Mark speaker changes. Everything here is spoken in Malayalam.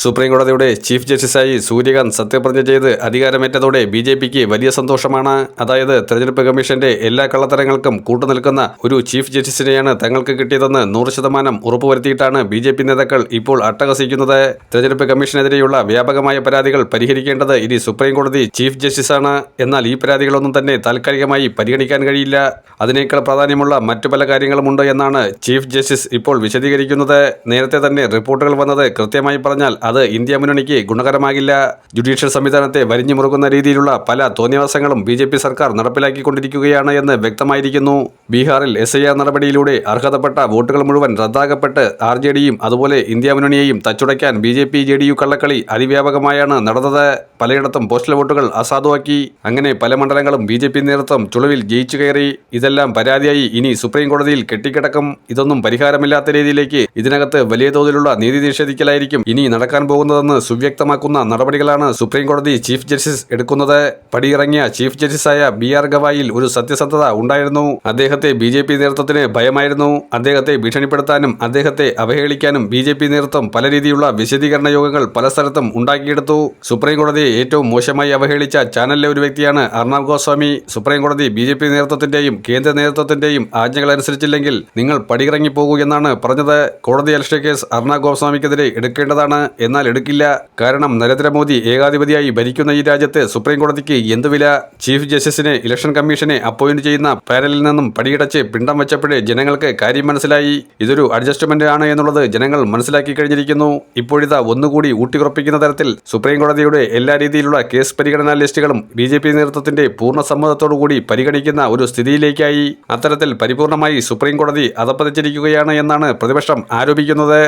Speaker 1: സുപ്രീം കോടതിയുടെ ചീഫ് ജസ്റ്റിസായി സൂര്യകാന്ത് സത്യപ്രതിജ്ഞ ചെയ്ത് അധികാരമേറ്റതോടെ ബി.ജെ.പിക്ക് വലിയ സന്തോഷമാണ്. അതായത് തെരഞ്ഞെടുപ്പ് കമ്മീഷന്റെ എല്ലാ കള്ളത്തരങ്ങൾക്കും കൂട്ടുനിൽക്കുന്ന ഒരു ചീഫ് ജസ്റ്റിസിനെയാണ് തങ്ങൾക്ക് കിട്ടിയതെന്ന് 100% ഉറപ്പുവരുത്തിയിട്ടാണ് ബി.ജെ.പി നേതാക്കൾ ഇപ്പോൾ അട്ടഹസിക്കുന്നത്. തെരഞ്ഞെടുപ്പ് കമ്മീഷനെതിരെയുള്ള വ്യാപകമായ പരാതികൾ പരിഹരിക്കേണ്ടത് ഇനി സുപ്രീം കോടതി ചീഫ് ജസ്റ്റിസാണ്. എന്നാൽ ഈ പരാതികളൊന്നും തന്നെ താൽക്കാലികമായി പരിഗണിക്കാൻ കഴിയില്ല. അതിനേക്കാൾ പ്രാധാന്യമുള്ള മറ്റു പല കാര്യങ്ങളുമുണ്ട് എന്നാണ് ചീഫ് ജസ്റ്റിസ് ഇപ്പോൾ വിശദീകരിക്കുന്നത്. നേരത്തെ തന്നെ റിപ്പോർട്ടുകൾ വന്നത് കൃത്യമായി പറഞ്ഞാൽ അത് ഇന്ത്യ മുന്നണിക്ക് ഗുണകരമാകില്ല. ജുഡീഷ്യൽ സംവിധാനത്തെ വരിഞ്ഞു മുറുക്കുന്ന രീതിയിലുള്ള പല തോന്നിയവാസങ്ങളും ബി.ജെ.പി സർക്കാർ നടപ്പിലാക്കിക്കൊണ്ടിരിക്കുകയാണ് എന്ന് വ്യക്തമായിരിക്കുന്നു. ബീഹാറിൽ SIR നടപടിയിലൂടെ അർഹതപ്പെട്ട വോട്ടുകൾ മുഴുവൻ റദ്ദാക്കപ്പെട്ട് RJDയും അതുപോലെ ഇന്ത്യ മുന്നണിയെയും തച്ചുടയ്ക്കാൻ BJP-JDU കള്ളക്കളി അതിവ്യാപകമായാണ് നടന്നത്. പലയിടത്തും പോസ്റ്റൽ വോട്ടുകൾ അസാധുവാക്കി. അങ്ങനെ പല മണ്ഡലങ്ങളും BJP നേതൃത്വം ചുളിവിൽ ജയിച്ചു കയറി. ഇതെല്ലാം പരാതിയായി ഇനി സുപ്രീം കോടതിയിൽ കെട്ടിക്കിടക്കും. ഇതൊന്നും പരിഹാരമില്ലാത്ത രീതിയിലേക്ക് ഇതിനകത്ത് വലിയ തോതിലുള്ള നീതി നിഷേധിക്കലായിരിക്കും ഇനി നടക്കാൻ പോകുന്നതെന്ന് സുവ്യക്തമാക്കുന്ന നടപടികളാണ് സുപ്രീം കോടതി ചീഫ് ജസ്റ്റിസ് എടുക്കുന്നത്. പടിയിറങ്ങിയ ചീഫ് ജസ്റ്റിസായ BR ഗവായിൽ ഒരു സത്യസന്ധത ഉണ്ടായിരുന്നു. അദ്ദേഹത്തെ BJP നേതൃത്വത്തിന് ഭയമായിരുന്നു. അദ്ദേഹത്തെ ഭീഷണിപ്പെടുത്താനും അദ്ദേഹത്തെ അവഹേളിക്കാനും BJP നേതൃത്വം പല രീതിയിലുള്ള വിശദീകരണ യോഗങ്ങൾ പല സ്ഥലത്തും ഉണ്ടാക്കിയെടുത്തു. സുപ്രീം കോടതിയെ ഏറ്റവും മോശമായി അവഹേളിച്ച ചാനലിലെ ഒരു വ്യക്തിയാണ് അർണബ് ഗോസ്വാമി. സുപ്രീം കോടതി BJP നേതൃത്വത്തിന്റെയും കേന്ദ്ര നേതൃത്വത്തിന്റെയും ആജ്ഞകൾ അനുസരിച്ചില്ലെങ്കിൽ നിങ്ങൾ പടിയിറങ്ങിപ്പോകൂ എന്നാണ് പറഞ്ഞത്. കോടതി അലക്ഷ്യ കേസ് അർണബ് ഗോസ്വാമിക്കെതിരെ എടുക്കേണ്ടതാണ്. എന്നാൽ എടുക്കില്ല. കാരണം നരേന്ദ്രമോദി ഏകാധിപതിയായി ഭരിക്കുന്ന ഈ രാജ്യത്ത് സുപ്രീം കോടതിക്ക് എന്ത് വില? ചീഫ് ജസ്റ്റിസിനെ ഇലക്ഷൻ കമ്മീഷനെ അപ്പോയിന്റ് ചെയ്യുന്ന പാനലിൽ നിന്നും പടിയടച്ച് പിണ്ടം വെച്ചപ്പോഴേ ജനങ്ങൾക്ക് കാര്യം മനസ്സിലായി. ഇതൊരു അഡ്ജസ്റ്റ്മെന്റ് ആണ് എന്നുള്ളത് ജനങ്ങൾ മനസ്സിലാക്കി കഴിഞ്ഞിരിക്കുന്നു. ഇപ്പോഴിതാ ഒന്നുകൂടി ഊട്ടിയുറപ്പിക്കുന്ന തരത്തിൽ സുപ്രീം കോടതിയുടെ എല്ലാ രീതിയിലുള്ള കേസ് പരിഗണനാ ലിസ്റ്റുകളും BJP നേതൃത്വത്തിന്റെ പൂർണ്ണ സമ്മതത്തോടുകൂടി പരിഗണിക്കുന്ന ഒരു സ്ഥിതിയിലേക്കായി. അത്തരത്തിൽ പരിപൂർണമായി സുപ്രീം കോടതി അധപ്പതിച്ചിരിക്കുകയാണ് എന്നാണ് പ്രതിപക്ഷം ആരോപിക്കുന്നത്.